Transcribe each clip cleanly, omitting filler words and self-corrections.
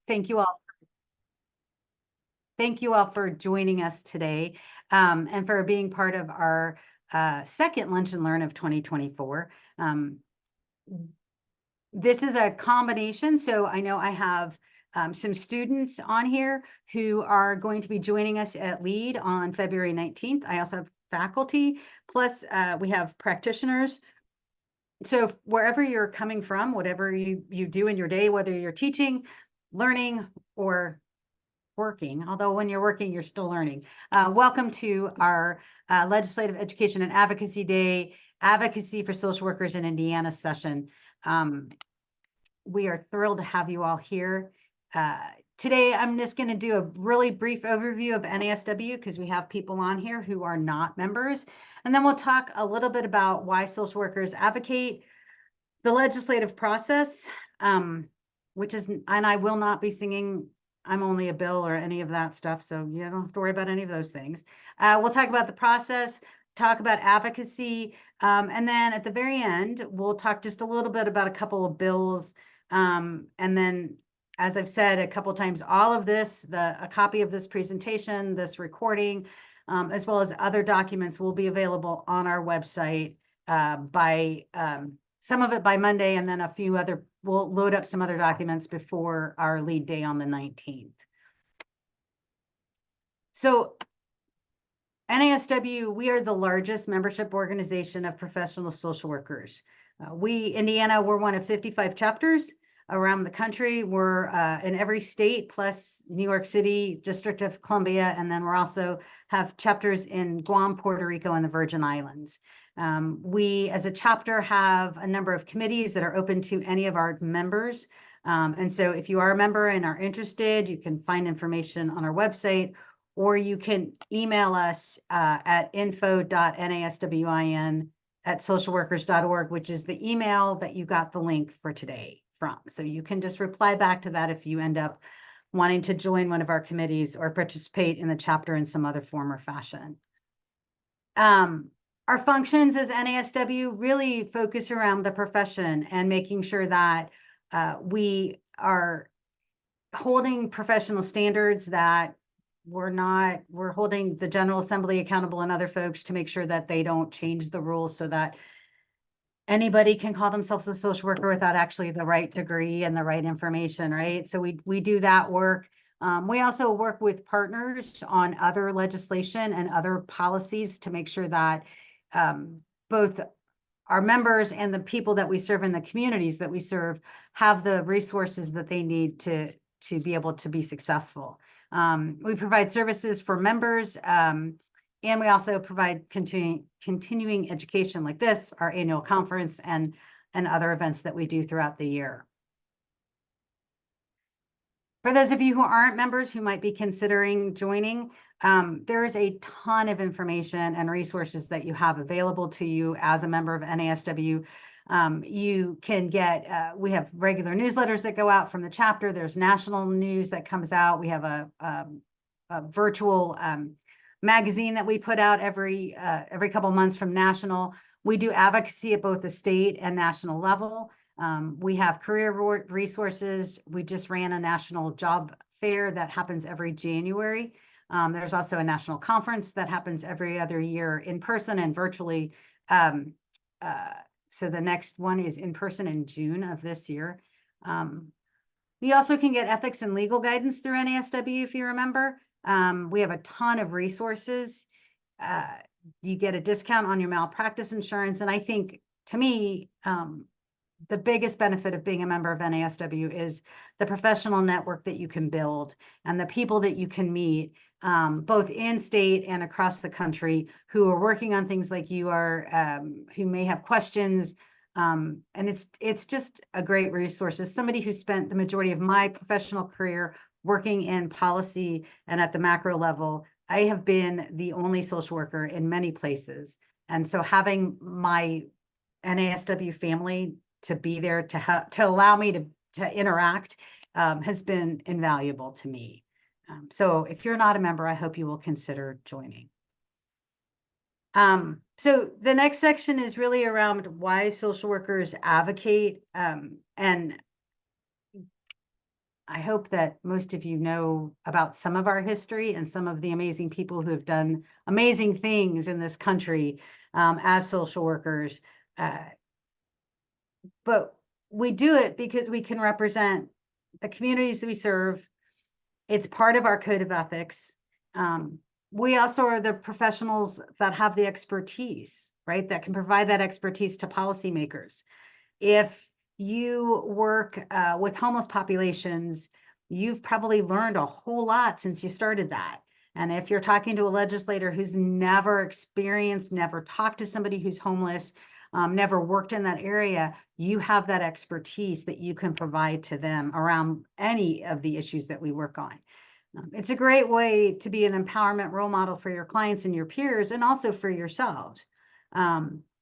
Thank you all. Thank you all for joining us today, and for being part of our second Lunch and Learn of 2024. This is a combination, so I know I have some students on here who are going to be joining us at LEAD on February 19th. I also have faculty, plus we have practitioners. So wherever you're coming from, whatever you do in your day, whether you're teaching, learning, or working, although when you're working, you're still learning. Welcome to our Legislative Education and Advocacy Day, Advocacy for Social Workers in Indiana session. We are thrilled to have you all here. Today, I'm just going to do a really brief overview of NASW because we have people on here who are not members. And then we'll talk a little bit about why social workers advocate, the legislative process, which is, and I will not be singing I'm Only a Bill or any of that stuff. So you don't have to worry about any of those things. We'll talk about the process, talk about advocacy. And then at the very end, we'll talk just a little bit about a couple of bills. And then, as I've said a couple of times, all of this, a copy of this presentation, this recording, as well as other documents will be available on our website by some of it by Monday, and then a few other, we'll load up some other documents before our lead day on the 19th. So NASW, we are the largest membership organization of professional social workers. Indiana, we're one of 55 chapters around the country. We're in every state, plus New York City, District of Columbia, and then we're also have chapters in Guam, Puerto Rico, and the Virgin Islands. We, as a chapter, have a number of committees that are open to any of our members. And so if you are a member and are interested, you can find information on our website, or you can email us at info.naswin@socialworkers.org, which is the email that you got the link for today from. So you can just reply back to that if you end up wanting to join one of our committees or participate in the chapter in some other form or fashion. Our functions as NASW really focus around the profession and making sure that we are holding professional standards, that we're holding the General Assembly accountable and other folks to make sure that they don't change the rules so that anybody can call themselves a social worker without actually the right degree and the right information, right? So we do that work. We also work with partners on other legislation and other policies to make sure that both our members and the people that we serve in the communities that we serve have the resources that they need to be able to be successful. We provide services for members, and we also provide continuing education like this, our annual conference, and other events that we do throughout the year. For those of you who aren't members who might be considering joining, there is a ton of information and resources that you have available to you as a member of NASW. You can get, we have regular newsletters that go out from the chapter. There's national news that comes out. We have a virtual magazine that we put out every couple of months from national. We do advocacy at both the state and national level. We have career resources. We just ran a national job fair that happens every January. There's also a national conference that happens every other year in person and virtually. So the next one is in person in June of this year. You also can get ethics and legal guidance through NASW if you remember. We have a ton of resources. You get a discount on your malpractice insurance. And I think, to me, the biggest benefit of being a member of NASW is the professional network that you can build and the people that you can meet, both in state and across the country, who are working on things like you are, who may have questions. And it's just a great resource. As somebody who spent the majority of my professional career working in policy and at the macro level, I have been the only social worker in many places. And so having my NASW family to be there to allow me to interact has been invaluable to me. So if you're not a member, I hope you will consider joining. So the next section is really around why social workers advocate, and I hope that most of you know about some of our history and some of the amazing people who have done amazing things in this country as social workers. But we do it because we can represent the communities we serve. It's part of our code of ethics. We also are the professionals that have the expertise, right? That can provide that expertise to policymakers. If you work with homeless populations, you've probably learned a whole lot since you started that. And if you're talking to a legislator who's never experienced, never talked to somebody who's homeless, never worked in that area, you have that expertise that you can provide to them around any of the issues that we work on. It's a great way to be an empowerment role model for your clients and your peers, and also for yourselves.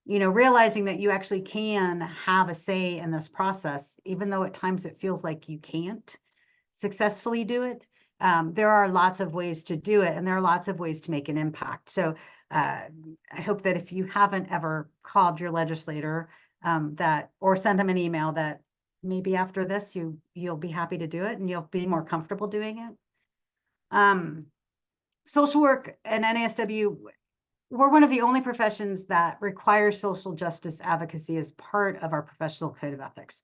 Realizing that you actually can have a say in this process, even though at times it feels like you can't successfully do it. There are lots of ways to do it, and there are lots of ways to make an impact. So I hope that if you haven't ever called your legislator or send them an email, that maybe after this you'll be happy to do it and you'll be more comfortable doing it. Social work and NASW, we're one of the only professions that requires social justice advocacy as part of our professional code of ethics.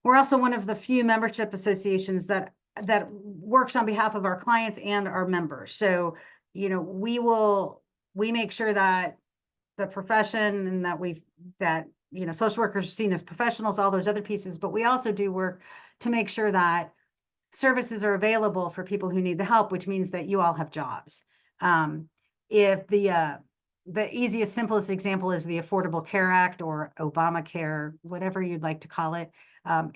We're also one of the few membership associations that works on behalf of our clients and our members. So, we make sure that the profession and that social workers are seen as professionals, all those other pieces, but we also do work to make sure that services are available for people who need the help, which means that you all have jobs. If the easiest, simplest example is the Affordable Care Act or Obamacare, whatever you'd like to call it,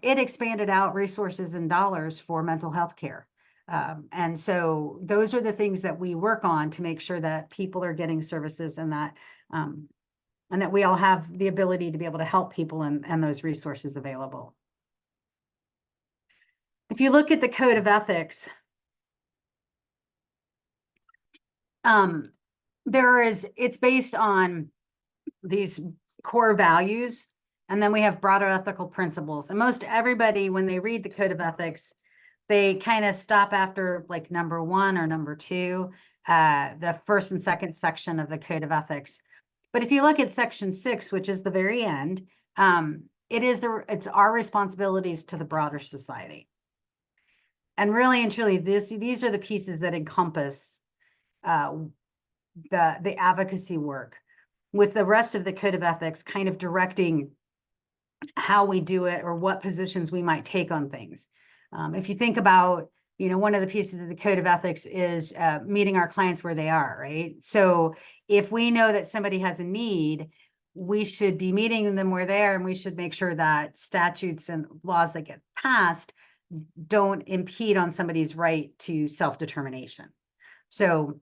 it expanded out resources and dollars for mental health care. And so those are the things that we work on to make sure that people are getting services and that we all have the ability to be able to help people and those resources available. If you look at the code of ethics, it's based on these core values, and then we have broader ethical principles. And most everybody, when they read the code of ethics, they kind of stop after like number 1 or number 2, the first and second section of the code of ethics. But if you look at section 6, which is the very end, it's our responsibilities to the broader society. And really and truly, these are the pieces that encompass the advocacy work, with the rest of the code of ethics kind of directing how we do it or what positions we might take on things. If you think about, one of the pieces of the code of ethics is meeting our clients where they are, right? So if we know that somebody has a need, we should be meeting them where they are, and we should make sure that statutes and laws that get passed don't impede on somebody's right to self-determination. So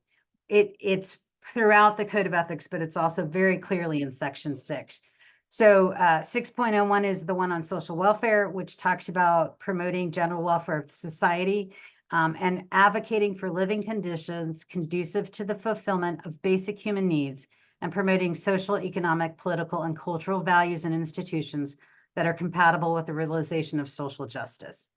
it's throughout the code of ethics, but it's also very clearly in section 6. So 6.01 is the one on social welfare, which talks about promoting general welfare of society and advocating for living conditions conducive to the fulfillment of basic human needs, and promoting social, economic, political, and cultural values and institutions that are compatible with the realization of social justice.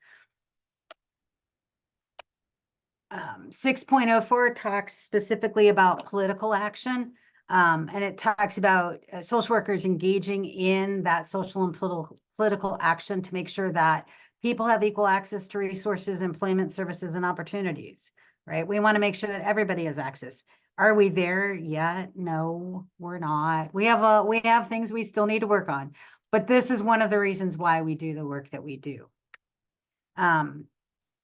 6.04 talks specifically about political action, and it talks about social workers engaging in that social and political action to make sure that people have equal access to resources, employment, services, and opportunities, right? We want to make sure that everybody has access. Are we there yet? No, we're not. We have things we still need to work on, but this is one of the reasons why we do the work that we do.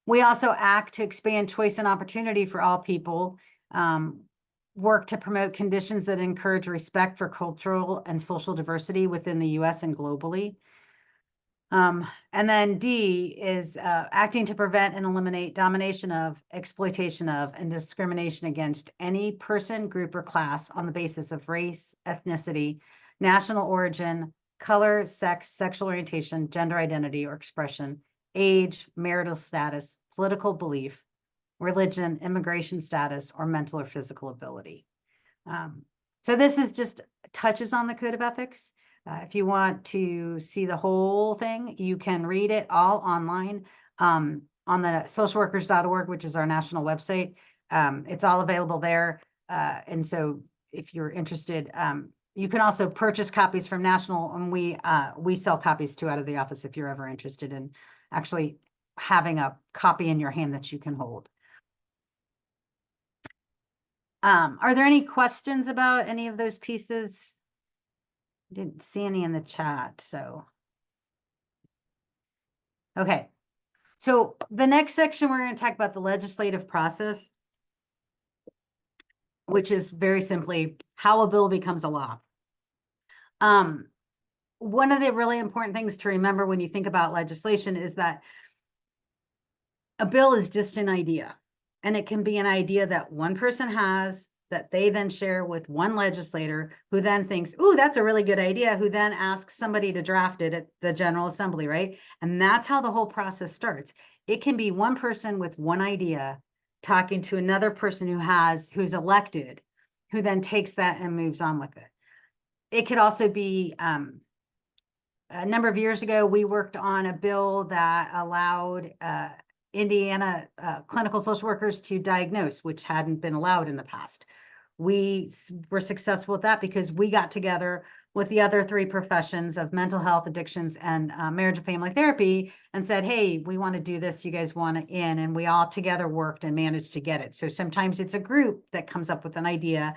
We also act to expand choice and opportunity for all people, work to promote conditions that encourage respect for cultural and social diversity within the U.S. and globally. And then D is acting to prevent and eliminate domination of, exploitation of, and discrimination against any person, group, or class on the basis of race, ethnicity, national origin, color, sex, sexual orientation, gender identity or expression, age, marital status, political belief, religion, immigration status, or mental or physical ability. So this is just touches on the code of ethics. If you want to see the whole thing, you can read it all online. on the socialworkers.org, which is our national website. It's all available there. And so if you're interested, you can also purchase copies from National, and we sell copies too out of the office if you're ever interested in actually having a copy in your hand that you can hold. Are there any questions about any of those pieces? Didn't see any in the chat, so. Okay. So the next section, we're going to talk about the legislative process, which is very simply how a bill becomes a law. One of the really important things to remember when you think about legislation is that a bill is just an idea, and it can be an idea that one person has that they then share with one legislator who then thinks, "Ooh, that's a really good idea," who then asks somebody to draft it at the General Assembly, right? And that's how the whole process starts. It can be one person with one idea talking to another person who's elected, who then takes that and moves on with it. It could also be a number of years ago, we worked on a bill that allowed Indiana clinical social workers to diagnose, which hadn't been allowed in the past. We were successful with that because we got together with the other three professions of mental health, addictions, and marriage and family therapy and said, "Hey, we want to do this. You guys want it in?" And we all together worked and managed to get it. So sometimes it's a group that comes up with an idea,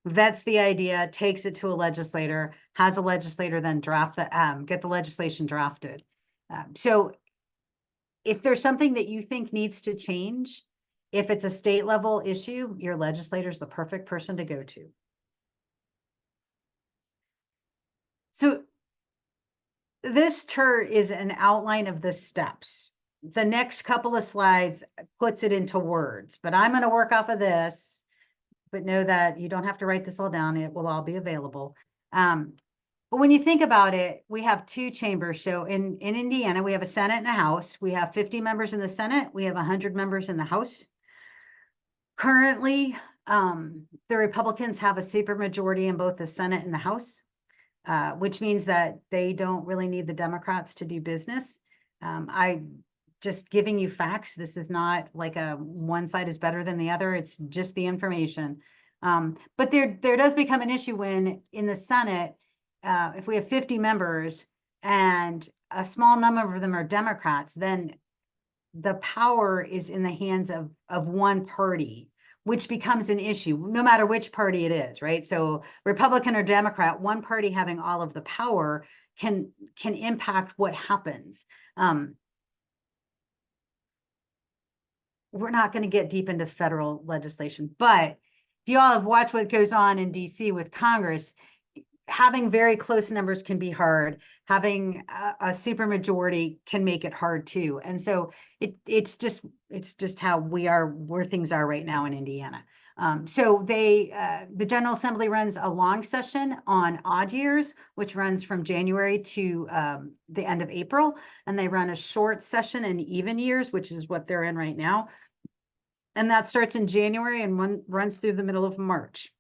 vets the idea, takes it to a legislator, has a legislator then draft the get the legislation drafted. So if there's something that you think needs to change, if it's a state level issue, your legislator is the perfect person to go to. So this chart is an outline of the steps. The next couple of slides puts it into words, but I'm going to work off of this. But know that you don't have to write this all down. It will all be available. But when you think about it, we have two chambers. So in Indiana, we have a Senate and a House. We have 50 members in the Senate. We have 100 members in the House. Currently, the Republicans have a supermajority in both the Senate and the House, which means that they don't really need the Democrats to do business. I just giving you facts. This is not like a one side is better than the other. It's just the information. But there does become an issue when in the Senate, if we have 50 members and a small number of them are Democrats, then the power is in the hands of one party, which becomes an issue, no matter which party it is, right? So Republican or Democrat, one party having all of the power can impact what happens. We're not going to get deep into federal legislation, but if you all have watched what goes on in DC with Congress, having very close numbers can be hard. Having a supermajority can make it hard too. And so it's just how where things are right now in Indiana. So the General Assembly runs a long session on odd years, which runs from January to the end of April. And they run a short session in even years, which is what they're in right now. And that starts in January and runs through the middle of March.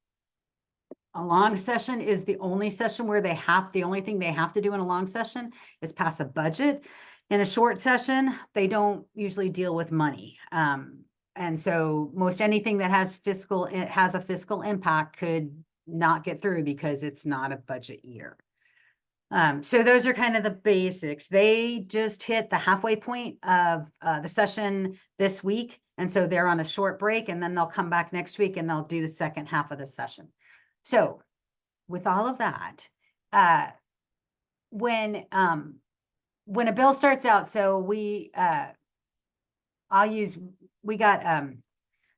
A long session is the only session where the only thing they have to do in a long session is pass a budget. In a short session, they don't usually deal with money. And so most anything that has a fiscal impact could not get through because it's not a budget year. So those are kind of the basics. They just hit the halfway point of the session this week. And so they're on a short break, and then they'll come back next week and they'll do the second half of the session. So with all of that, when a bill starts out, so we got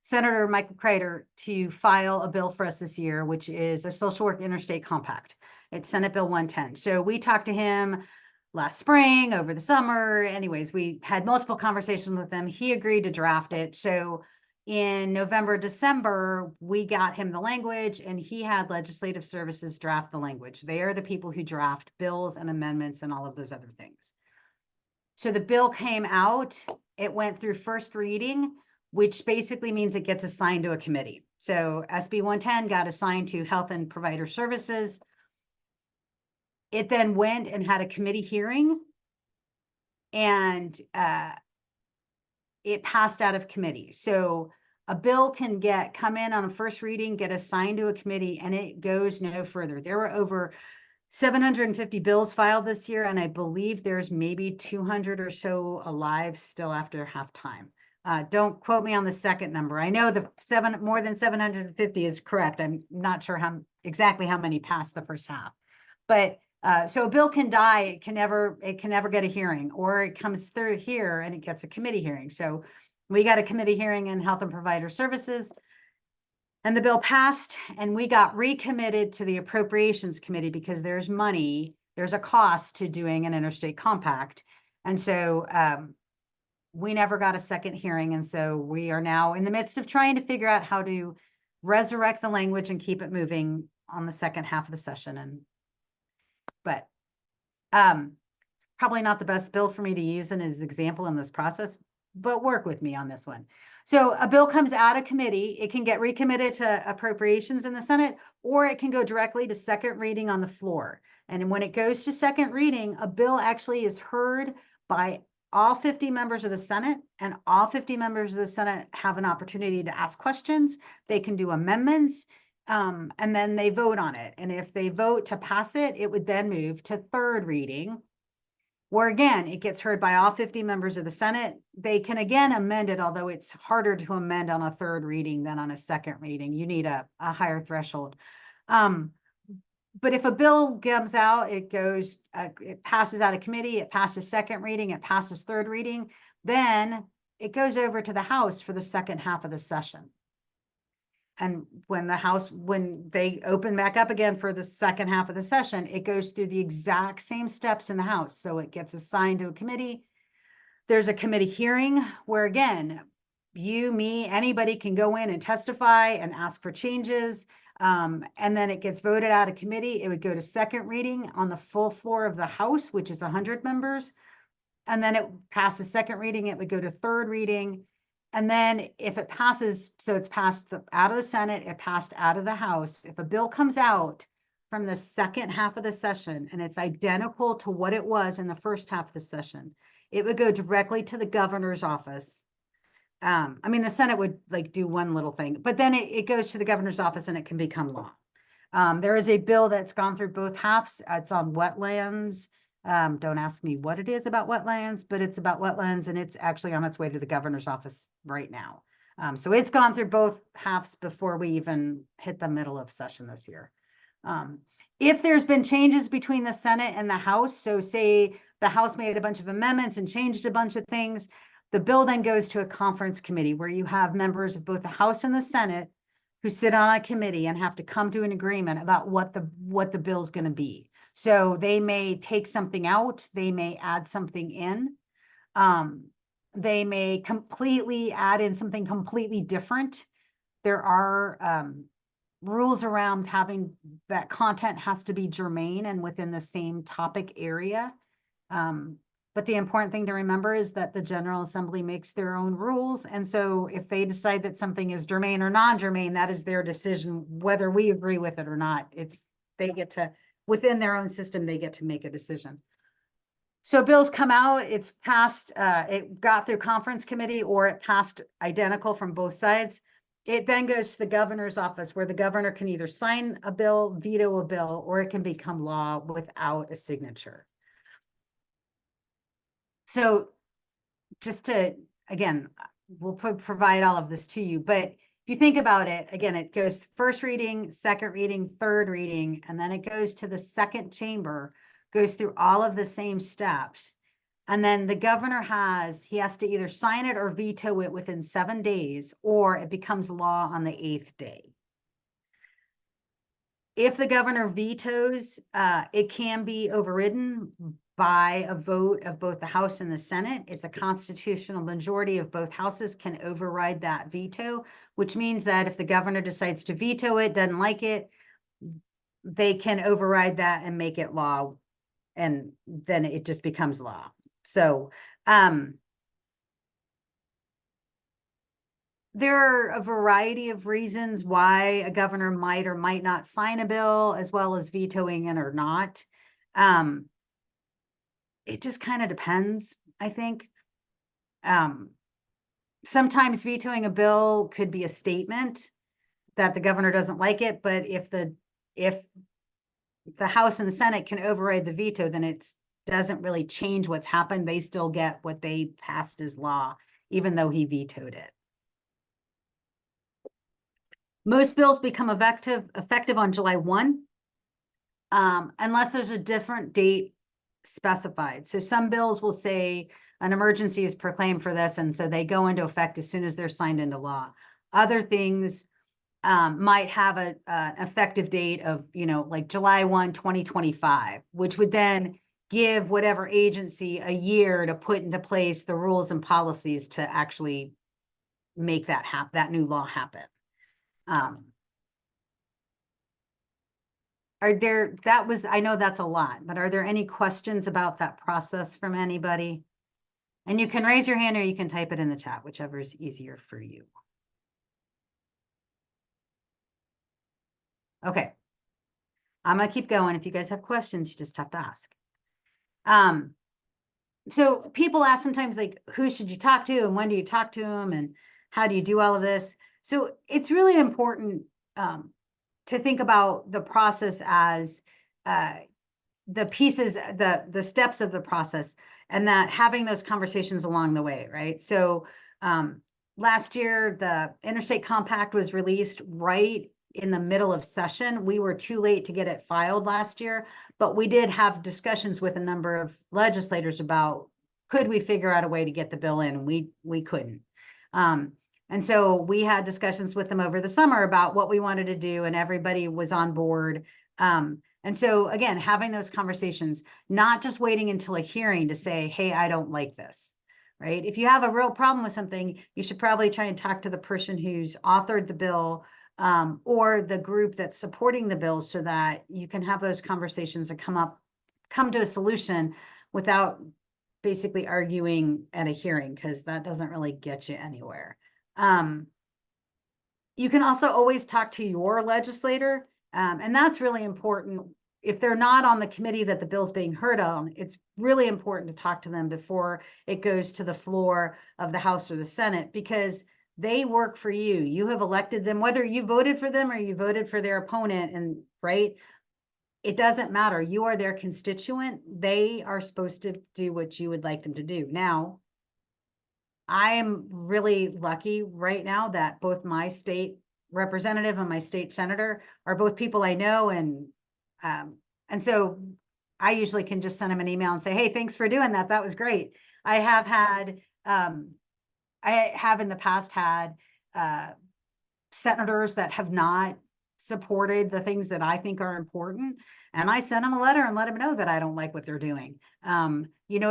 Senator Michael Kreiter to file a bill for us this year, which is a social work interstate compact. It's Senate Bill 110. So we talked to him last spring, over the summer. Anyways, we had multiple conversations with him. He agreed to draft it. So in November, December, we got him the language, and he had Legislative Services draft the language. They are the people who draft bills and amendments and all of those other things. So the bill came out, it went through first reading, which basically means it gets assigned to a committee. So SB 110 got assigned to Health and Provider Services. It then went and had a committee hearing, and it passed out of committee. So a bill can come in on a first reading, get assigned to a committee, and it goes no further. There were over 750 bills filed this year, and I believe there's maybe 200 or so alive still after halftime. Don't quote me on the second number. I know the more than 750 is correct. I'm not sure exactly how many passed the first half, but so a bill can die. It can never get a hearing, or it comes through here and it gets a committee hearing. So we got a committee hearing in Health and Provider Services, and the bill passed, and we got recommitted to the Appropriations Committee because there's a cost to doing an interstate compact. And so we never got a second hearing. And so we are now in the midst of trying to figure out how to resurrect the language and keep it moving on the second half of the session. But probably not the best bill for me to use as an example in this process, but work with me on this one. So a bill comes out of committee, it can get recommitted to appropriations in the Senate, or it can go directly to second reading on the floor. And when it goes to second reading, a bill actually is heard by all 50 members of the Senate, and all 50 members of the Senate have an opportunity to ask questions. They can do amendments, and then they vote on it. And if they vote to pass it, it would then move to third reading, where again, it gets heard by all 50 members of the Senate. They can again amend it, although it's harder to amend on a third reading than on a second reading. You need a higher threshold. But if a bill comes out, it passes out of committee, it passes second reading, it passes third reading, then it goes over to the House for the second half of the session. And when they open back up again for the second half of the session, it goes through the exact same steps in the House. So it gets assigned to a committee. There's a committee hearing where, again, you, me, anybody can go in and testify and ask for changes. And then it gets voted out of committee. It would go to second reading on the full floor of the House, which is 100 members. And then it passes second reading. It would go to third reading. And then if it passes, so it's passed out of the Senate, it passed out of the House. If a bill comes out from the second half of the session and it's identical to what it was in the first half of the session, it would go directly to the governor's office. I mean, the Senate would do one little thing, but then it goes to the governor's office and it can become law. There is a bill that's gone through both halves. It's on wetlands. Don't ask me what it is about wetlands, but it's about wetlands, and it's actually on its way to the governor's office right now. So it's gone through both halves before we even hit the middle of session this year. If there's been changes between the Senate and the House, so say the House made a bunch of amendments and changed a bunch of things, the bill then goes to a conference committee where you have members of both the House and the Senate who sit on a committee and have to come to an agreement about what the bill is going to be. So they may take something out, they may add something in, they may completely add in something completely different. There are rules around having that content has to be germane and within the same topic area. But the important thing to remember is that the General Assembly makes their own rules. And so if they decide that something is germane or non-germane, that is their decision, whether we agree with it or not. They get to, within their own system, they get to make a decision. So bills come out, it's passed, it got through conference committee, or it passed identical from both sides. It then goes to the governor's office, where the governor can either sign a bill, veto a bill, or it can become law without a signature. So just to, again, we'll provide all of this to you, but if you think about it, again, it goes first reading, second reading, third reading, and then it goes to the second chamber, goes through all of the same steps. And then the governor he has to either sign it or veto it within 7 days, or it becomes law on the 8th day. If the governor vetoes, it can be overridden by a vote of both the House and the Senate. It's a constitutional majority of both houses can override that veto, which means that if the governor decides to veto it, doesn't like it, they can override that and make it law, and then it just becomes law. So there are a variety of reasons why a governor might or might not sign a bill, as well as vetoing it or not. It just kind of depends, I think. sometimes vetoing a bill could be a statement that the governor doesn't like it, but if the House and the Senate can override the veto, then it doesn't really change what's happened. They still get what they passed as law, even though he vetoed it. Most bills become effective on July 1, unless there's a different date specified. So some bills will say an emergency is proclaimed for this, and so they go into effect as soon as they're signed into law. Other things might have an effective date of, like July 1, 2025, which would then give whatever agency a year to put into place the rules and policies to actually make that new law happen. I know that's a lot, but are there any questions about that process from anybody? And you can raise your hand or you can type it in the chat, whichever is easier for you. Okay. I'm gonna keep going. If you guys have questions, you just have to ask. So people ask sometimes, like, who should you talk to and when do you talk to them and how do you do all of this? So it's really important to think about the process as the pieces, the steps of the process, and that having those conversations along the way, right? So last year, the Interstate Compact was released right in the middle of session. We were too late to get it filed last year, but we did have discussions with a number of legislators about, could we figure out a way to get the bill in? And we couldn't. And so we had discussions with them over the summer about what we wanted to do, and everybody was on board. And so again, having those conversations, not just waiting until a hearing to say, hey, I don't like this, right? If you have a real problem with something, you should probably try and talk to the person who's authored the bill, or the group that's supporting the bill, so that you can have those conversations and come to a solution without basically arguing at a hearing, because that doesn't really get you anywhere. You can also always talk to your legislator, and that's really important. If they're not on the committee that the bill's being heard on, it's really important to talk to them before it goes to the floor of the House or the Senate, because they work for you. You have elected them, whether you voted for them or you voted for their opponent, and right, it doesn't matter. You are their constituent. They are supposed to do what you would like them to do. Now, I am really lucky right now that both my state representative and my state senator are both people I know, and so I usually can just send them an email and say, hey, thanks for doing that. That was great. I have in the past had senators that have not supported the things that I think are important, and I send them a letter and let them know that I don't like what they're doing.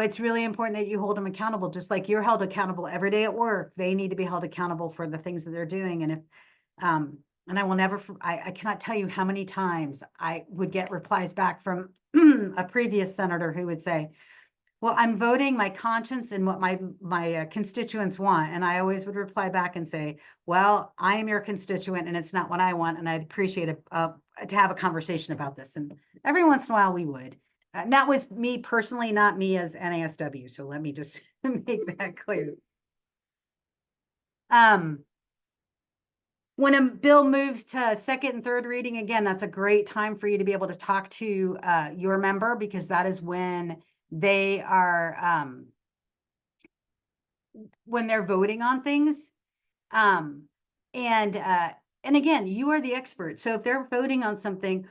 It's really important that you hold them accountable, just like you're held accountable every day at work. They need to be held accountable for the things that they're doing. And if and I will never, I cannot tell you how many times I would get replies back from a previous senator who would say, well, I'm voting my conscience and what my constituents want. And I always would reply back and say, well, I am your constituent and it's not what I want. And I'd appreciate to have a conversation about this. And every once in a while we would. That was me personally, not me as NASW. So let me just make that clear. When a bill moves to second and third reading, again, that's a great time for you to be able to talk to your member, because that is when they are when they're voting on things. And again, you are the expert. So if they're voting on something,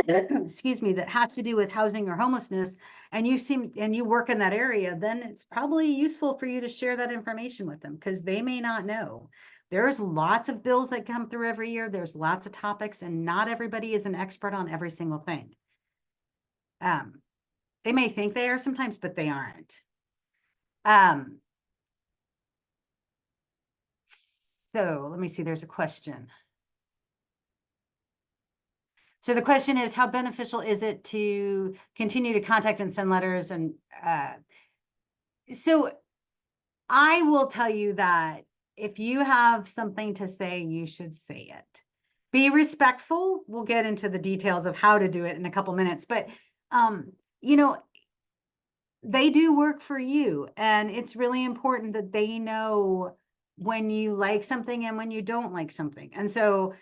excuse me, that has to do with housing or homelessness, and you work in that area, then it's probably useful for you to share that information with them, because they may not know. There's lots of bills that come through every year. There's lots of topics, and not everybody is an expert on every single thing. They may think they are sometimes, but they aren't. So let me see, there's a question. So the question is, how beneficial is it to continue to contact and send letters? And so I will tell you that if you have something to say, you should say it. Be respectful. We'll get into the details of how to do it in a couple minutes, but they do work for you, and it's really important that they know when you like something and when you don't like something. And so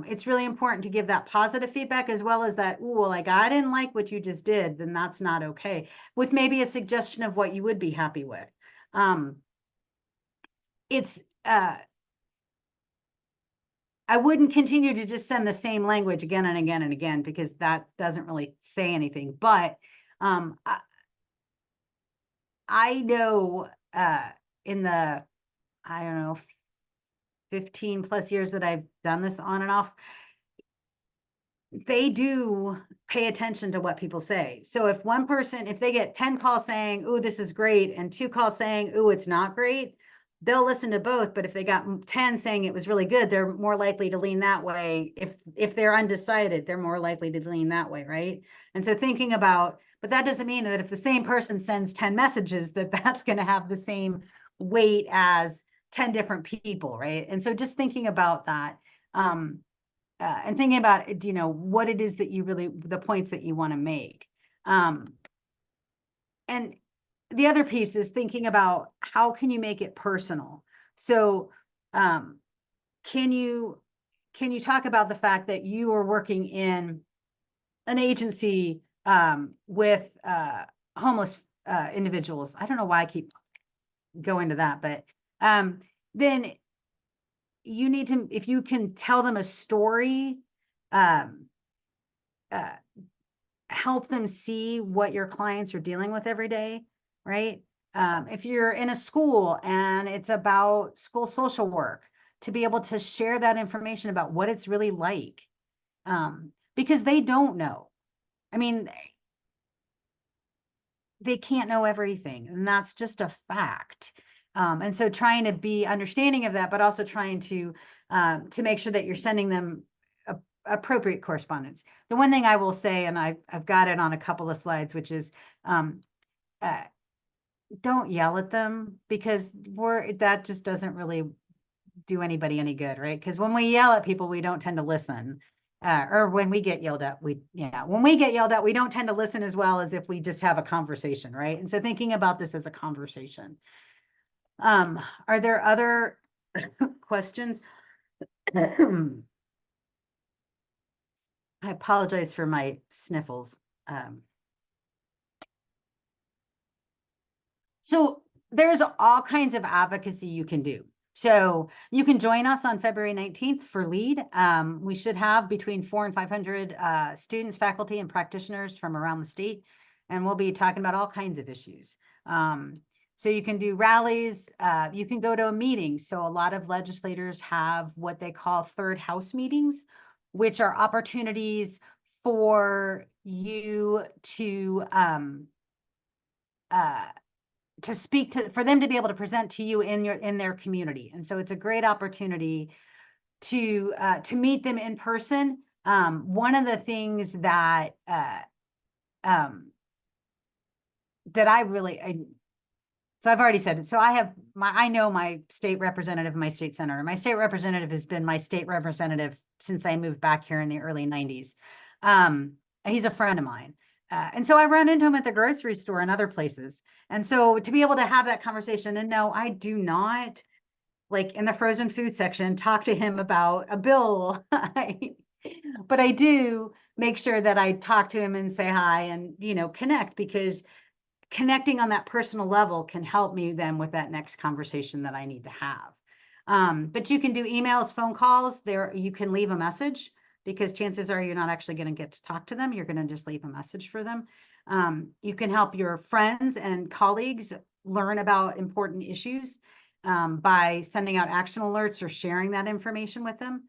it's really important to give that positive feedback as well as that, ooh, like I didn't like what you just did, then that's not okay. With maybe a suggestion of what you would be happy with. It's I wouldn't continue to just send the same language again and again and again, because that doesn't really say anything. But I know in the, I don't know, 15 plus years that I've done this on and off, they do pay attention to what people say. So if one person, if they get 10 calls saying, oh, this is great, and 2 calls saying, oh, it's not great, they'll listen to both. But if they got 10 saying it was really good, they're more likely to lean that way. If they're undecided, they're more likely to lean that way, right? And so thinking about, but that doesn't mean that if the same person sends 10 messages, that that's going to have the same weight as 10 different people, right? And so just thinking about that, and thinking about, you know, what it is that you really, the points that you want to make. And the other piece is thinking about how can you make it personal? So can you talk about the fact that you are working in an agency with homeless individuals? I don't know why I keep going to that, but then you need to, if you can tell them a story, help them see what your clients are dealing with every day, right? If you're in a school and it's about school social work, to be able to share that information about what it's really like, because they don't know. I mean, they can't know everything, and that's just a fact. And so trying to be understanding of that, but also trying to make sure that you're sending them appropriate correspondence. The one thing I will say, and I've got it on a couple of slides, which is don't yell at them, because that just doesn't really do anybody any good, right? Because when we yell at people, we don't tend to listen. Or when we get yelled at, when we get yelled at, we don't tend to listen as well as if we just have a conversation, right? And so thinking about this as a conversation. Are there other questions? I apologize for my sniffles. So there's all kinds of advocacy you can do. So you can join us on February 19th for LEAD. We should have between 400 and 500 students, faculty, and practitioners from around the state. And we'll be talking about all kinds of issues. So you can do rallies, you can go to a meeting. So a lot of legislators have what they call third house meetings, which are opportunities for you to speak to, for them to be able to present to you in their community. And so it's a great opportunity to meet them in person. One of the things that that so I've already said, so I know my state representative and my state senator. My state representative has been my state representative since I moved back here in the early 90s. He's a friend of mine. And so I run into him at the grocery store and other places. And so to be able to have that conversation, and no, I do not, like in the frozen food section, talk to him about a bill. But I do make sure that I talk to him and say hi and, connect, because connecting on that personal level can help me then with that next conversation that I need to have. But you can do emails, phone calls there. You can leave a message, because chances are you're not actually going to get to talk to them. You're going to just leave a message for them. You can help your friends and colleagues learn about important issues by sending out action alerts or sharing that information with them.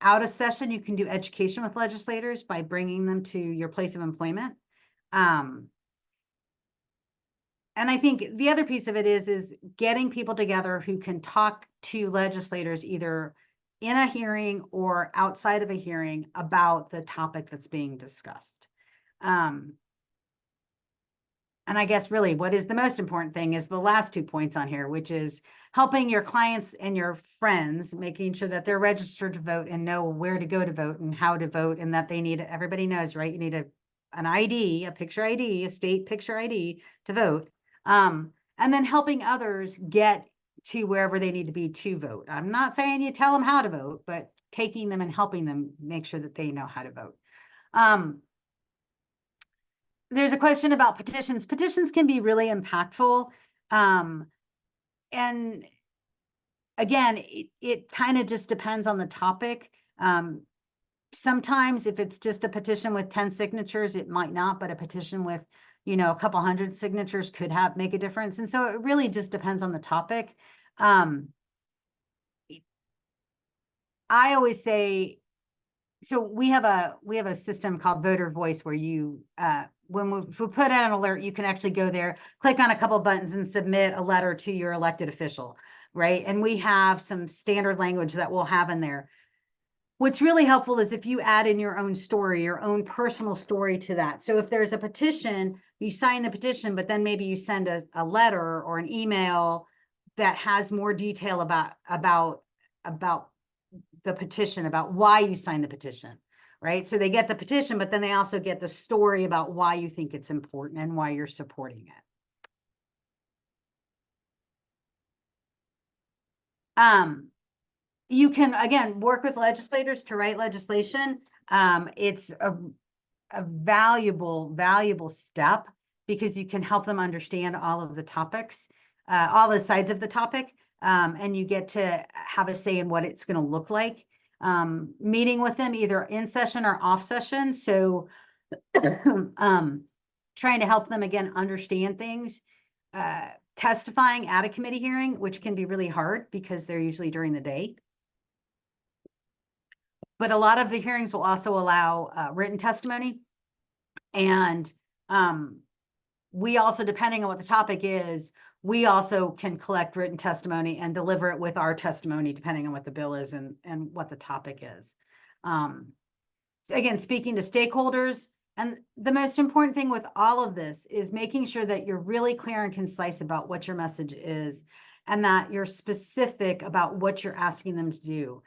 Out of session, you can do education with legislators by bringing them to your place of employment. And I think the other piece of it is getting people together who can talk to legislators either in a hearing or outside of a hearing about the topic that's being discussed. And I guess really what is the most important thing is the last 2 points on here, which is helping your clients and your friends, making sure that they're registered to vote and know where to go to vote and how to vote, and that everybody knows, right? You need an ID, a picture ID, a state picture ID to vote. And then helping others get to wherever they need to be to vote. I'm not saying you tell them how to vote, but taking them and helping them make sure that they know how to vote. There's a question about petitions. Petitions can be really impactful. And again, it kind of just depends on the topic. Sometimes if it's just a petition with 10 signatures, it might not, but a petition with, you know, a couple hundred signatures could make a difference. And so it really just depends on the topic. I always say, so we have a system called Voter Voice where you, if we put out an alert, you can actually go there, click on a couple buttons and submit a letter to your elected official, right? And we have some standard language that we'll have in there. What's really helpful is if you add in your own story, your own personal story to that. So if there's a petition, you sign the petition, but then maybe you send a letter or an email that has more detail about the petition, about why you signed the petition, right? So they get the petition, but then they also get the story about why you think it's important and why you're supporting it. You can, again, work with legislators to write legislation. It's a valuable step because you can help them understand all of the topics, all the sides of the topic, and you get to have a say in what it's going to look like. Meeting with them either in session or off session. So trying to help them, again, understand things. Testifying at a committee hearing, which can be really hard because they're usually during the day. But a lot of the hearings will also allow written testimony. And we also, depending on what the topic is, we also can collect written testimony and deliver it with our testimony, depending on what the bill is and what the topic is. Again, speaking to stakeholders. And the most important thing with all of this is making sure that you're really clear and concise about what your message is and that you're specific about what you're asking them to do.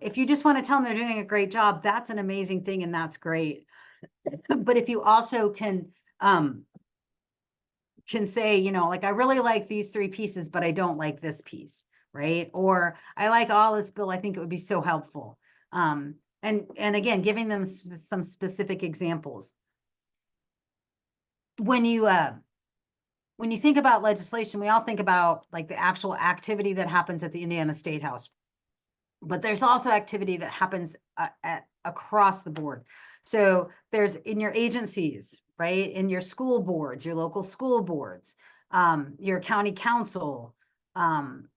If you just want to tell them they're doing a great job, that's an amazing thing and that's great. But if you also can say, you know, like, I really like these 3 pieces, but I don't like this piece, right? Or I like all this bill, I think it would be so helpful. And again, giving them some specific examples. When you think about legislation, we all think about like the actual activity that happens at the Indiana State House. But there's also activity that happens across the board. So there's in your agencies, right? In your school boards, your local school boards, your county council, from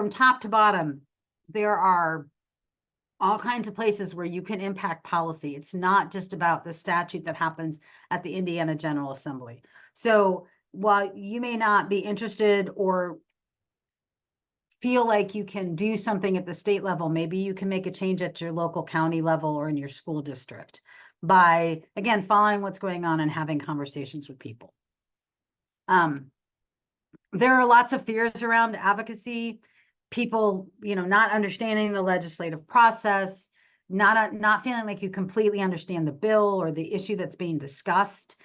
top to bottom, there are all kinds of places where you can impact policy. It's not just about the statute that happens at the Indiana General Assembly. So while you may not be interested or feel like you can do something at the state level, maybe you can make a change at your local county level or in your school district by, again, following what's going on and having conversations with people. There are lots of fears around advocacy. People, you know, not understanding the legislative process, not feeling like you completely understand the bill or the issue that's being discussed.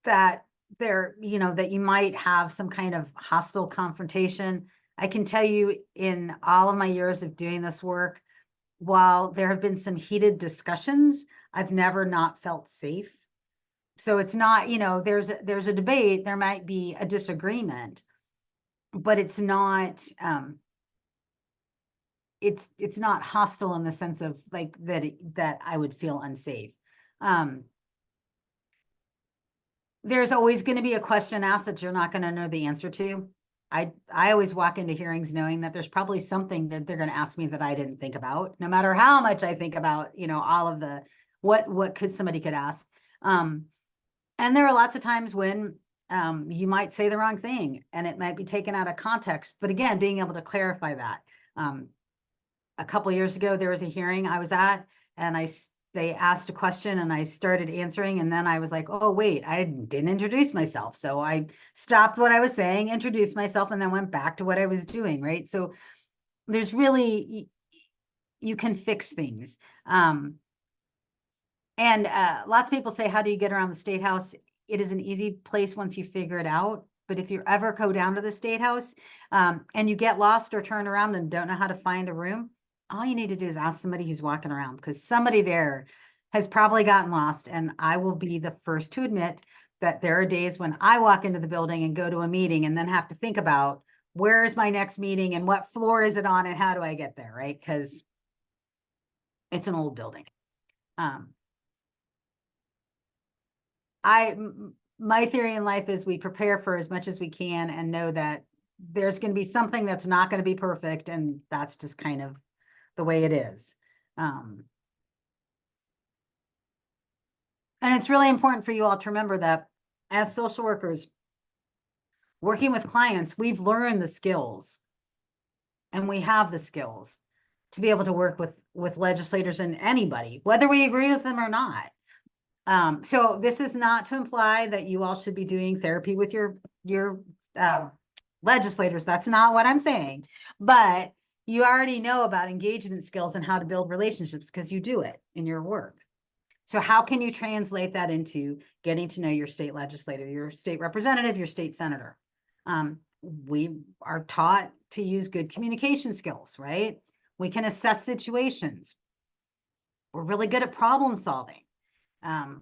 That there, you know, that you might have some kind of hostile confrontation. I can tell you in all of my years of doing this work, while there have been some heated discussions, I've never not felt safe. So it's not, you know, there's a debate, there might be a disagreement, but it's not it's not hostile in the sense of like that I would feel unsafe. There's always going to be a question asked that you're not going to know the answer to. I always walk into hearings knowing that there's probably something that they're going to ask me that I didn't think about, no matter how much I think about, you know, all of the what somebody could ask. And there are lots of times when you might say the wrong thing and it might be taken out of context. But again, being able to clarify that. A couple of years ago, there was a hearing I was at, and they asked a question and I started answering, and then I was like, oh, wait, I didn't introduce myself. So I stopped what I was saying, introduced myself, and then went back to what I was doing, right? So there's really, you can fix things. And lots of people say, how do you get around the State House? it is an easy place once you figure it out. But if you ever go down to the State House and you get lost or turn around and don't know how to find a room, all you need to do is ask somebody who's walking around, because somebody there has probably gotten lost. And I will be the first to admit that there are days when I walk into the building and go to a meeting and then have to think about, where is my next meeting and what floor is it on and how do I get there, right? Because it's an old building. My theory in life is we prepare for as much as we can and know that there's going to be something that's not going to be perfect, and that's just kind of the way it is. And it's really important for you all to remember that as social workers working with clients, we've learned the skills and we have the skills to be able to work with legislators and anybody, whether we agree with them or not. So this is not to imply that you all should be doing therapy with your legislators. That's not what I'm saying. But you already know about engagement skills and how to build relationships because you do it in your work. So how can you translate that into getting to know your state legislator, your state representative, your state senator? We are taught to use good communication skills, right? We can assess situations. We're really good at problem solving.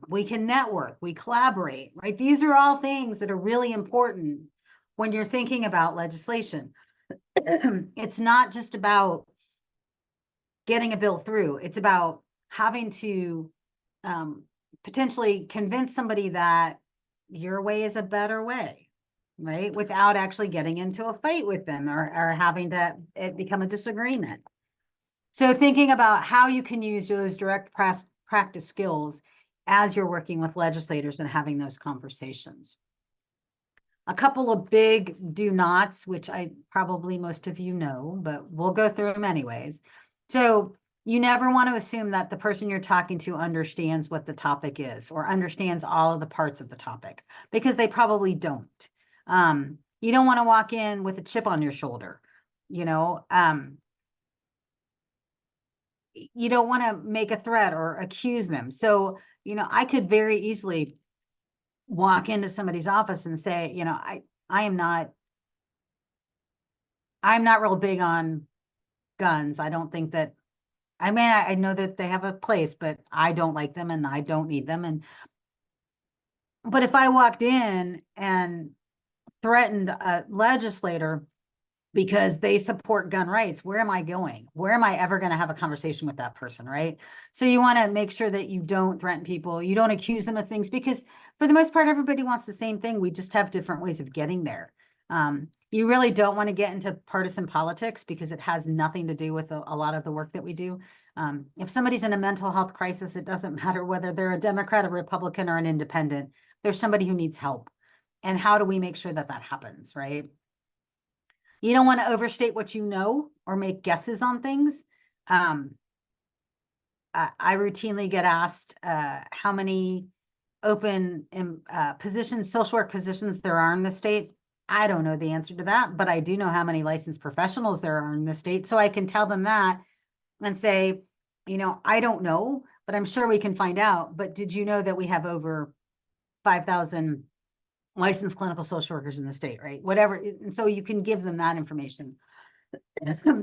We can network, we collaborate, right? These are all things that are really important when you're thinking about legislation. It's not just about getting a bill through. It's about having to potentially convince somebody that your way is a better way, right? Without actually getting into a fight with them or having it become a disagreement. So thinking about how you can use those direct practice skills as you're working with legislators and having those conversations. A couple of big do nots, which probably most of you know, but we'll go through them anyways. So you never want to assume that the person you're talking to understands what the topic is or understands all of the parts of the topic, because they probably don't. You don't want to walk in with a chip on your shoulder, you know. You don't want to make a threat or accuse them. So, you know, I could very easily walk into somebody's office and say, you know, I'm not real big on guns. I don't think that, I know that they have a place, but I don't like them and I don't need them. But if I walked in and threatened a legislator because they support gun rights, where am I going? Where am I ever going to have a conversation with that person, right? So you want to make sure that you don't threaten people, you don't accuse them of things, because for the most part, everybody wants the same thing. We just have different ways of getting there. You really don't want to get into partisan politics because it has nothing to do with a lot of the work that we do. If somebody's in a mental health crisis, it doesn't matter whether they're a Democrat, a Republican, or an independent. There's somebody who needs help. And how do we make sure that that happens, right? You don't want to overstate what you know or make guesses on things. I routinely get asked how many open positions, social work positions there are in the state. I don't know the answer to that, but I do know how many licensed professionals there are in the state. So I can tell them that and say, you know, I don't know, but I'm sure we can find out. But did you know that we have over 5,000 licensed clinical social workers in the state, right? Whatever. And so you can give them that information.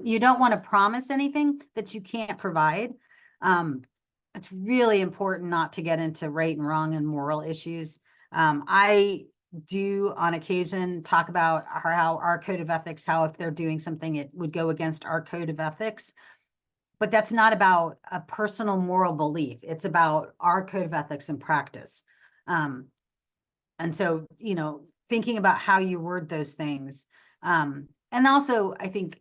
You don't want to promise anything that you can't provide. It's really important not to get into right and wrong and moral issues. I do on occasion talk about how our code of ethics, how if they're doing something, it would go against our code of ethics. But that's not about a personal moral belief. It's about our code of ethics and practice. And so, you know, thinking about how you word those things. And also, I think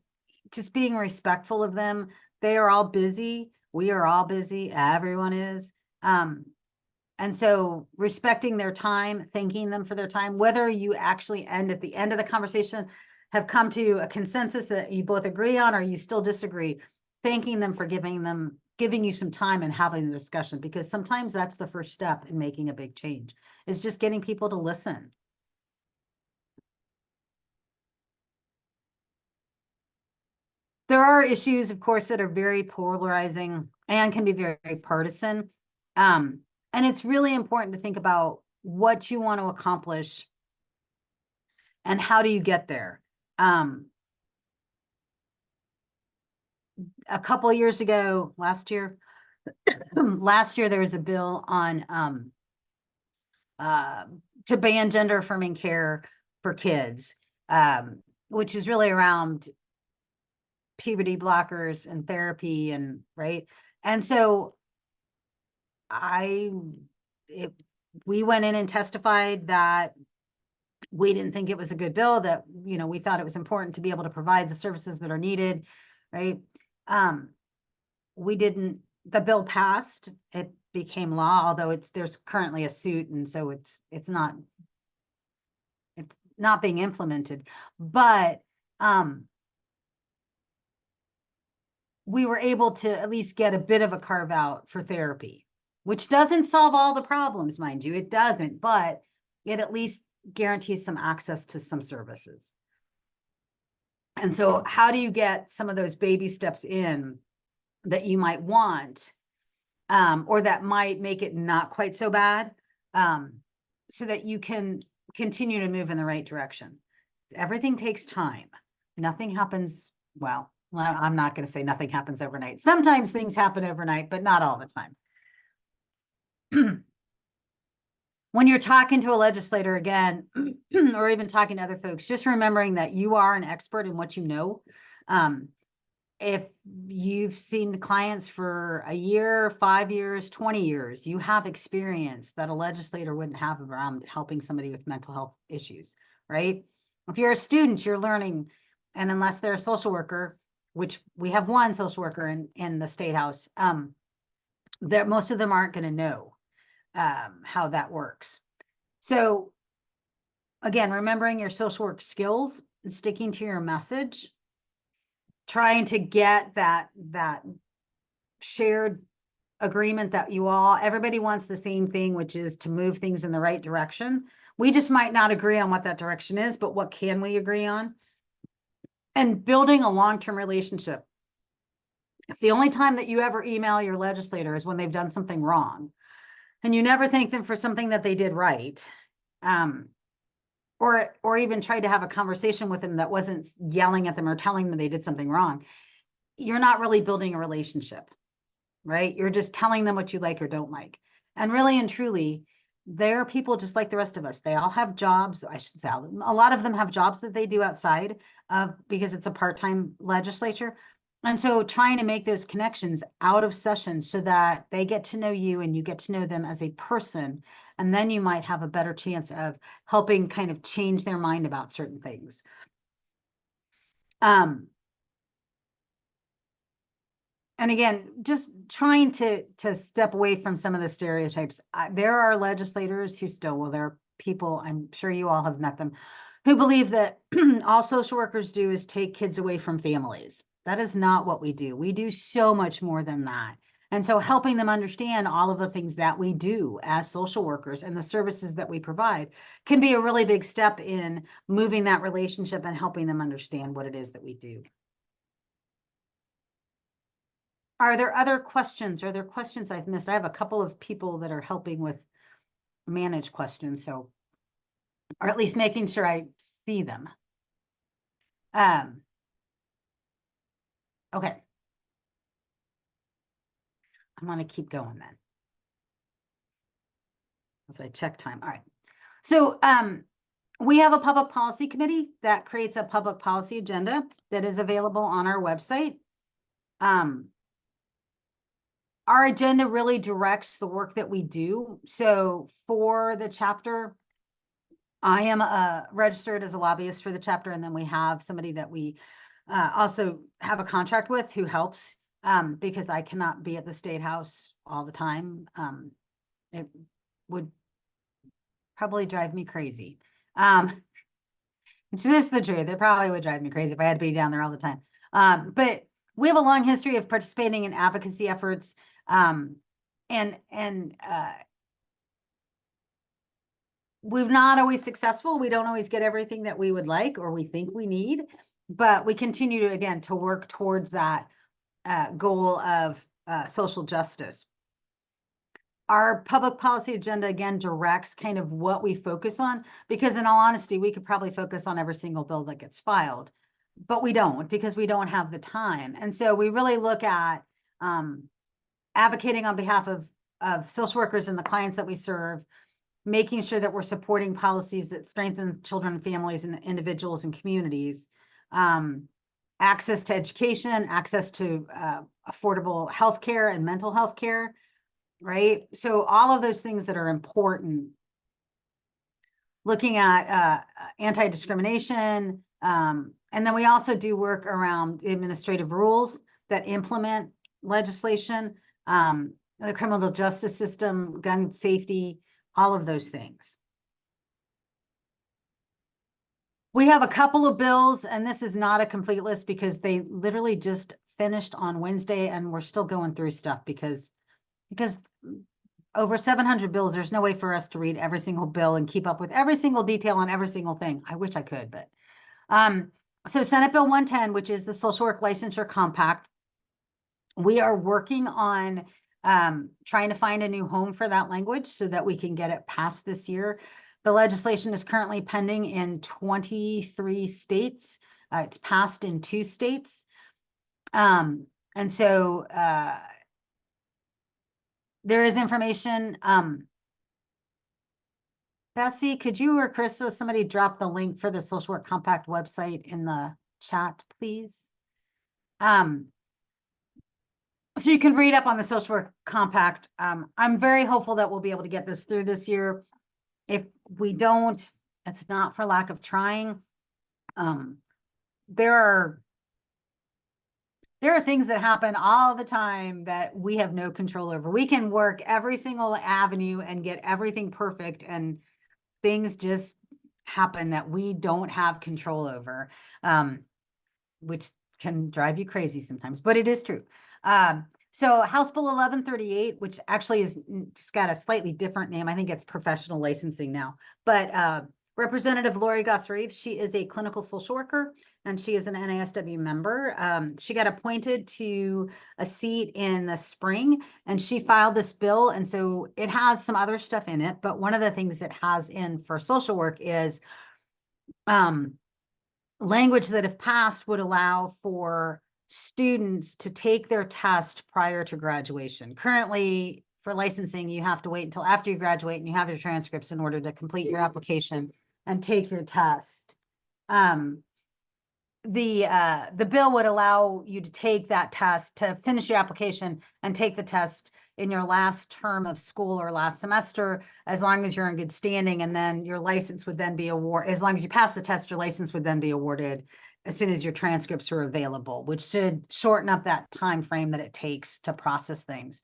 just being respectful of them. They are all busy. We are all busy. Everyone is. And so respecting their time, thanking them for their time, whether you actually at the end of the conversation have come to a consensus that you both agree on or you still disagree, thanking them for giving you some time and having the discussion, because sometimes that's the first step in making a big change, is just getting people to listen. There are issues, of course, that are very polarizing and can be very, very partisan. And it's really important to think about what you want to accomplish and how do you get there. A couple of years ago, last year, there was a bill on to ban gender affirming care for kids, which is really around puberty blockers and therapy and right. And so we went in and testified that we didn't think it was a good bill, that, we thought it was important to be able to provide the services that are needed, right? The bill passed, it became law, although there's currently a suit, and so it's not being implemented. But we were able to at least get a bit of a carve out for therapy, which doesn't solve all the problems, mind you, it doesn't, but it at least guarantees some access to some services. And so how do you get some of those baby steps in that you might want, or that might make it not quite so bad, so that you can continue to move in the right direction? Everything takes time. Nothing happens, well, I'm not going to say nothing happens overnight. Sometimes things happen overnight, but not all the time. When you're talking to a legislator again, or even talking to other folks, just remembering that you are an expert in what you know. If you've seen clients for a year, 5 years, 20 years, you have experience that a legislator wouldn't have around helping somebody with mental health issues, right? If you're a student, you're learning, and unless they're a social worker, which we have one social worker in the State House, most of them aren't going to know how that works. So again, remembering your social work skills and sticking to your message, trying to get that shared agreement that everybody wants the same thing, which is to move things in the right direction. We just might not agree on what that direction is, but what can we agree on? And building a long-term relationship. If the only time that you ever email your legislator is when they've done something wrong, and you never thank them for something that they did right, or even try to have a conversation with them that wasn't yelling at them or telling them they did something wrong, you're not really building a relationship, right? You're just telling them what you like or don't like. And really and truly, they're people just like the rest of us. They all have jobs. I should say a lot of them have jobs that they do outside of, because it's a part-time legislature. And so trying to make those connections out of session so that they get to know you and you get to know them as a person. And then you might have a better chance of helping kind of change their mind about certain things. And again, just trying to step away from some of the stereotypes. There are legislators who there are people, I'm sure you all have met them, who believe that all social workers do is take kids away from families. That is not what we do. We do so much more than that. And so helping them understand all of the things that we do as social workers and the services that we provide can be a really big step in moving that relationship and helping them understand what it is that we do. Are there other questions? Are there questions I've missed? I have a couple of people that are helping with manage questions, so, or at least making sure I see them. Okay. I'm going to keep going then, as I check time. All right. So we have a public policy committee that creates a public policy agenda that is available on our website. Our agenda really directs the work that we do. So for the chapter, I am registered as a lobbyist for the chapter, and then we have somebody that we also have a contract with who helps, because I cannot be at the State House all the time. It would probably drive me crazy. It's just the truth. It probably would drive me crazy if I had to be down there all the time. But we have a long history of participating in advocacy efforts, and we're not always successful. We don't always get everything that we would like or we think we need, but we continue to, again, to work towards that goal of social justice. our public policy agenda, again, directs kind of what we focus on, because in all honesty, we could probably focus on every single bill that gets filed, but we don't, because we don't have the time. And so we really look at advocating on behalf of social workers and the clients that we serve, making sure that we're supporting policies that strengthen children, families, and individuals and communities, access to education, access to affordable healthcare and mental health care, right? So all of those things that are important. Looking at anti-discrimination, and then we also do work around administrative rules that implement legislation, the criminal justice system, gun safety, all of those things. We have a couple of bills, and this is not a complete list because they literally just finished on Wednesday, and we're still going through stuff because over 700 bills, there's no way for us to read every single bill and keep up with every single detail on every single thing. I wish I could, but so Senate Bill 110, which is the Social Work Licensure Compact, we are working on trying to find a new home for that language so that we can get it passed this year. The legislation is currently pending in 23 states. It's passed in 2 states. And so there is information. Bessie, could you or Chris, so somebody drop the link for the Social Work Compact website in the chat, please? So you can read up on the Social Work Compact. I'm very hopeful that we'll be able to get this through this year. If we don't, it's not for lack of trying. There are things that happen all the time that we have no control over. We can work every single avenue and get everything perfect, and things just happen that we don't have control over, which can drive you crazy sometimes, but it is true. So House Bill 1138, which actually is just got a slightly different name. I think it's professional licensing now, but Representative Lori Goss-Reeves, she is a clinical social worker and she is an NASW member. She got appointed to a seat in the spring and she filed this bill. And so it has some other stuff in it, but one of the things it has in for social work is language that if passed would allow for students to take their test prior to graduation. Currently, for licensing, you have to wait until after you graduate and you have your transcripts in order to complete your application and take your test. The bill would allow you to take that test, to finish your application and take the test in your last term of school or last semester, as long as you're in good standing, and then your license would then be awarded. As long as you pass the test, your license would then be awarded as soon as your transcripts are available, which should shorten up that time frame that it takes to process things.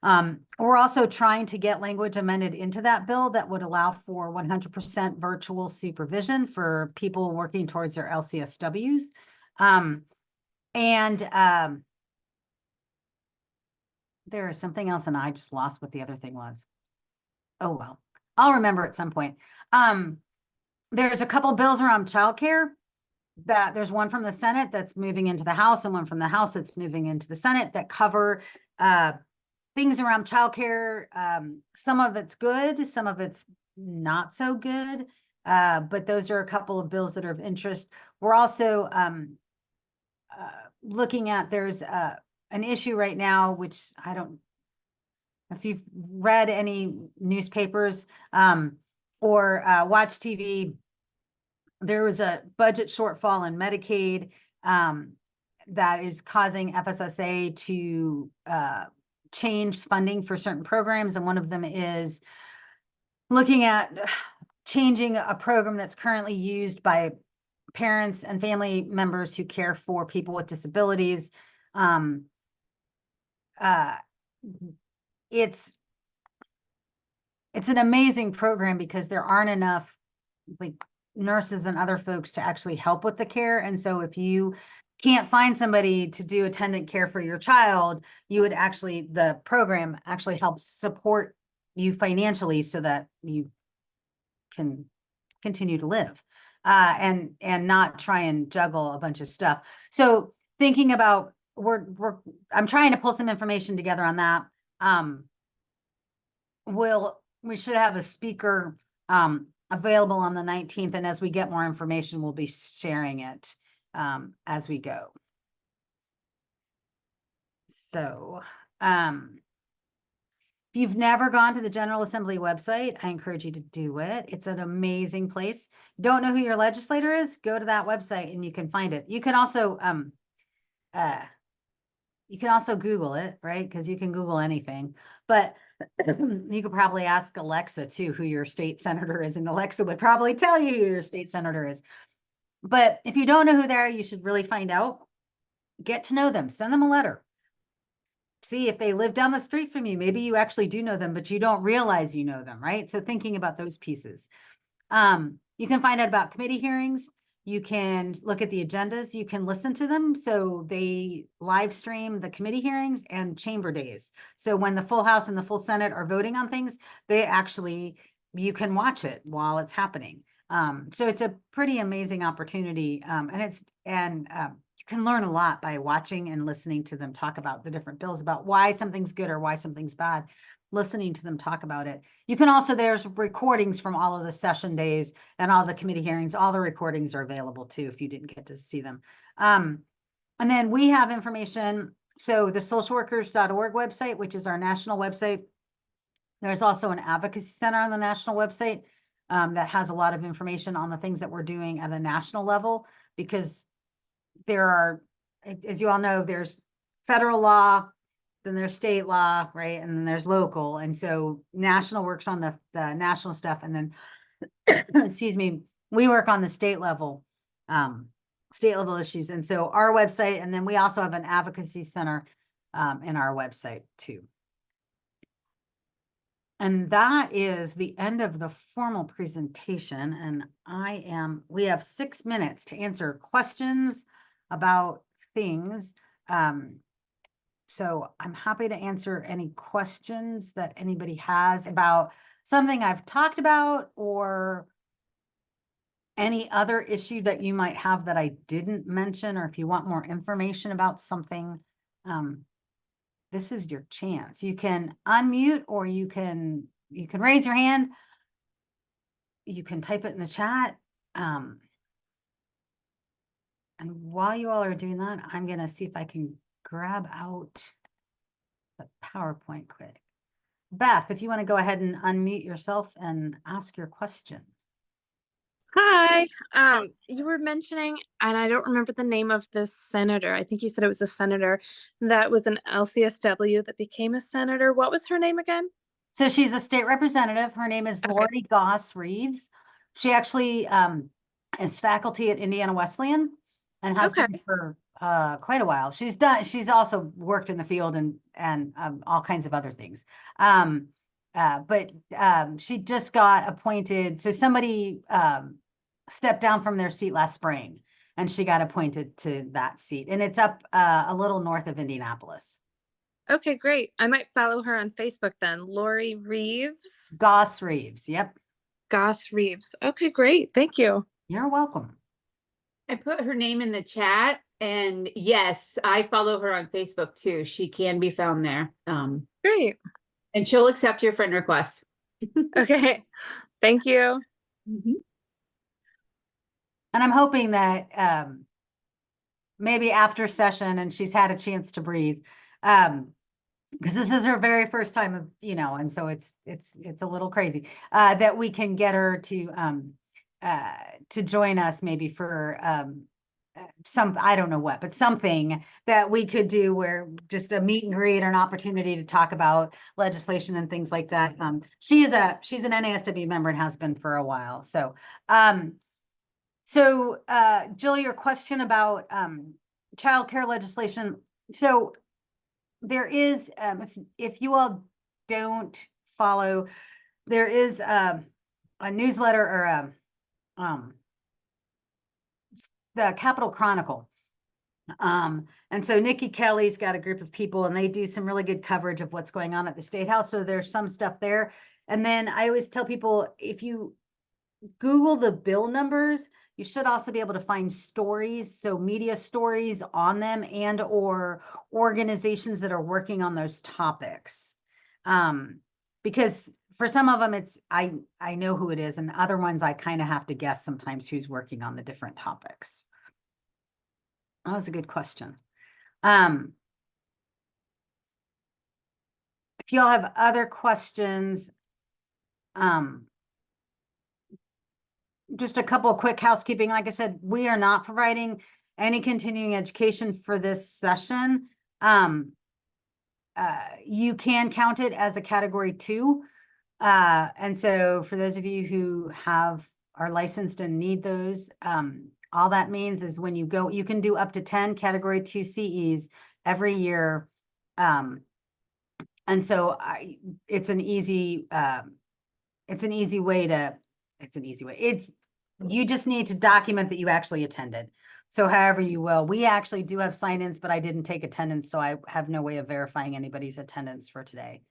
We're also trying to get language amended into that bill that would allow for 100% virtual supervision for people working towards their LCSWs. There is something else and I just lost what the other thing was. Oh, well, I'll remember at some point. There's a couple bills around childcare. That there's one from the Senate that's moving into the House and one from the House that's moving into the Senate that cover things around childcare. Some of it's good, some of it's not so good, but those are a couple of bills that are of interest. We're also looking at, there's an issue right now, which I don't, if you've read any newspapers or watch TV, there was a budget shortfall in Medicaid that is causing FSSA to change funding for certain programs. And one of them is looking at changing a program that's currently used by parents and family members who care for people with disabilities. It's an amazing program because there aren't enough like nurses and other folks to actually help with the care. And so if you can't find somebody to do attendant care for your child, you would actually, the program actually helps support you financially so that you can continue to live and not try and juggle a bunch of stuff. So thinking about, I'm trying to pull some information together on that. we should have a speaker available on the 19th, and as we get more information, we'll be sharing it as we go. So, if you've never gone to the General Assembly website, I encourage you to do it. It's an amazing place. Don't know who your legislator is? Go to that website and you can find it. You can also Google it, right? Because you can Google anything. But you could probably ask Alexa too who your state senator is, and Alexa would probably tell you who your state senator is. But if you don't know who they are, you should really find out. Get to know them. Send them a letter. See if they live down the street from you. Maybe you actually do know them, but you don't realize you know them, right? So thinking about those pieces. You can find out about committee hearings. You can look at the agendas. You can listen to them. So they live stream the committee hearings and chamber days. So when the full House and the full Senate are voting on things, you can watch it while it's happening. So it's a pretty amazing opportunity. You can learn a lot by watching and listening to them talk about the different bills, about why something's good or why something's bad, listening to them talk about it. You can also, there's recordings from all of the session days and all the committee hearings. All the recordings are available too, if you didn't get to see them. And then we have information. So the socialworkers.org website, which is our national website. There's also an advocacy center on the national website that has a lot of information on the things that we're doing at a national level, because there are, as you all know, there's federal law, then there's state law, right? And then there's local. And so national works on the national stuff. And then, excuse me, we work on the state level issues. And so our website, and then we also have an advocacy center in our website too. And that is the end of the formal presentation. And we have 6 minutes to answer questions about things. So I'm happy to answer any questions that anybody has about something I've talked about, or any other issue that you might have that I didn't mention, or if you want more information about something, this is your chance. You can unmute, or you can raise your hand. You can type it in the chat. And while you all are doing that, I'm going to see if I can grab out the PowerPoint quick. Beth, if you want to go ahead and unmute yourself and ask your question. Hi. You were mentioning, and I don't remember the name of this senator. I think you said it was a senator that was an LCSW that became a senator. What was her name again? So she's a state representative. Her name is Lori Goss Reeves. She actually is faculty at Indiana Wesleyan and has been for quite a while. She's also worked in the field and all kinds of other things. But she just got appointed. So somebody stepped down from their seat last spring, and she got appointed to that seat. And it's up a little north of Indianapolis. Okay, great. I might follow her on Facebook then. Lori Reeves? Goss Reeves, yep. Goss Reeves. Okay, great. Thank you. You're welcome. I put her name in the chat, and yes, I follow her on Facebook too. She can be found there. Great. And she'll accept your friend request. Okay. Thank you. Mm-hmm. And I'm hoping that maybe after session and she's had a chance to breathe, because this is her very first time of, and so it's a little crazy, that we can get her to join us maybe for I don't know what, but something that we could do, where just a meet and greet or an opportunity to talk about legislation and things like that. She's an NASW member and has been for a while. So, Jill, your question about childcare legislation. So there is, if you all don't follow, there is a newsletter or the Capitol Chronicle. And so Nikki Kelly's got a group of people, and they do some really good coverage of what's going on at the State House. So there's some stuff there. And then I always tell people, if you Google the bill numbers, you should also be able to find stories, so media stories on them, and or organizations that are working on those topics. Because for some of them, it's, I know who it is, and other ones I kind of have to guess sometimes who's working on the different topics. That was a good question. If y'all have other questions, just a couple of quick housekeeping. Like I said, we are not providing any continuing education for this session. You can count it as a category 2. And so for those of you who are licensed and need those, all that means is when you go, you can do up to 10 category 2 CEs every year. And so it's an easy way. You just need to document that you actually attended. So however you will, we actually do have sign-ins, but I didn't take attendance, so I have no way of verifying anybody's attendance for today.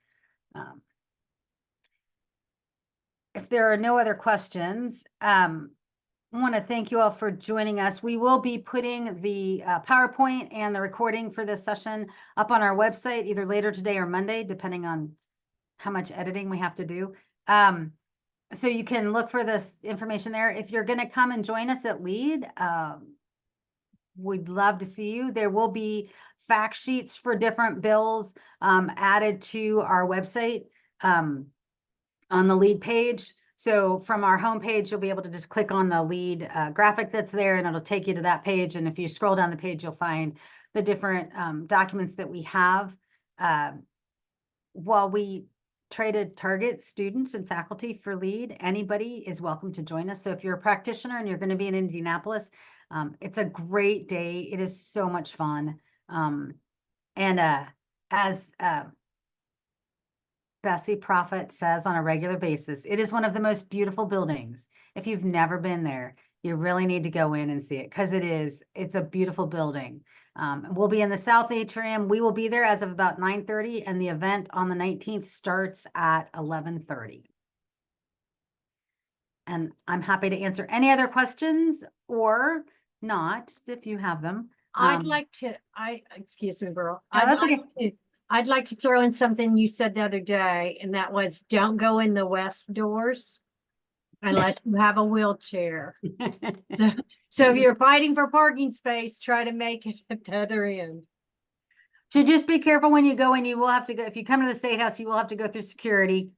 If there are no other questions, I want to thank you all for joining us. We will be putting the PowerPoint and the recording for this session up on our website either later today or Monday, depending on how much editing we have to do. So you can look for this information there. If you're going to come and join us at LEAD, we'd love to see you. There will be fact sheets for different bills added to our website on the LEAD page. So from our homepage, you'll be able to just click on the LEAD graphic that's there, and it'll take you to that page. And if you scroll down the page, you'll find the different documents that we have. While we try to target students and faculty for LEAD, anybody is welcome to join us. So if you're a practitioner and you're going to be in Indianapolis, it's a great day. It is so much fun. As Bessie Prophet says on a regular basis, it is one of the most beautiful buildings. If you've never been there, you really need to go in and see it, because it's a beautiful building. We'll be in the South Atrium. We will be there as of about 9:30, and the event on the 19th starts at 11:30. And I'm happy to answer any other questions or not, if you have them. Excuse me, Burl. No, that's okay. I'd like to throw in something you said the other day, and that was don't go in the west doors unless you have a wheelchair. So if you're fighting for parking space, try to make it at the other end. So just be careful when you go in. You will have to go, if you come to the State House, you will have to go through security.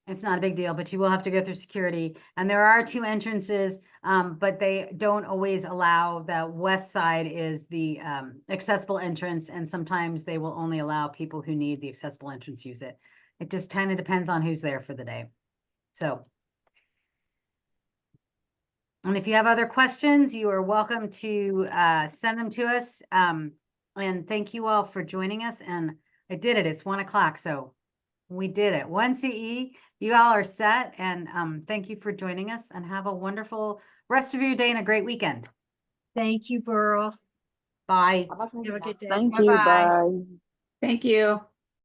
It's not a big deal, but you will have to go through security. And there are 2 entrances, but they don't always allow. The west side is the accessible entrance, and sometimes they will only allow people who need the accessible entrance use it. It just kind of depends on who's there for the day. So, and if you have other questions, you are welcome to send them to us. And thank you all for joining us. And I did it. It's 1 o'clock, so we did it. 1 CE. You all are set, and thank you for joining us, and have a wonderful rest of your day and a great weekend. Thank you, Burl. Bye. Have a good day. Thank you. Bye-bye. Bye. Thank you.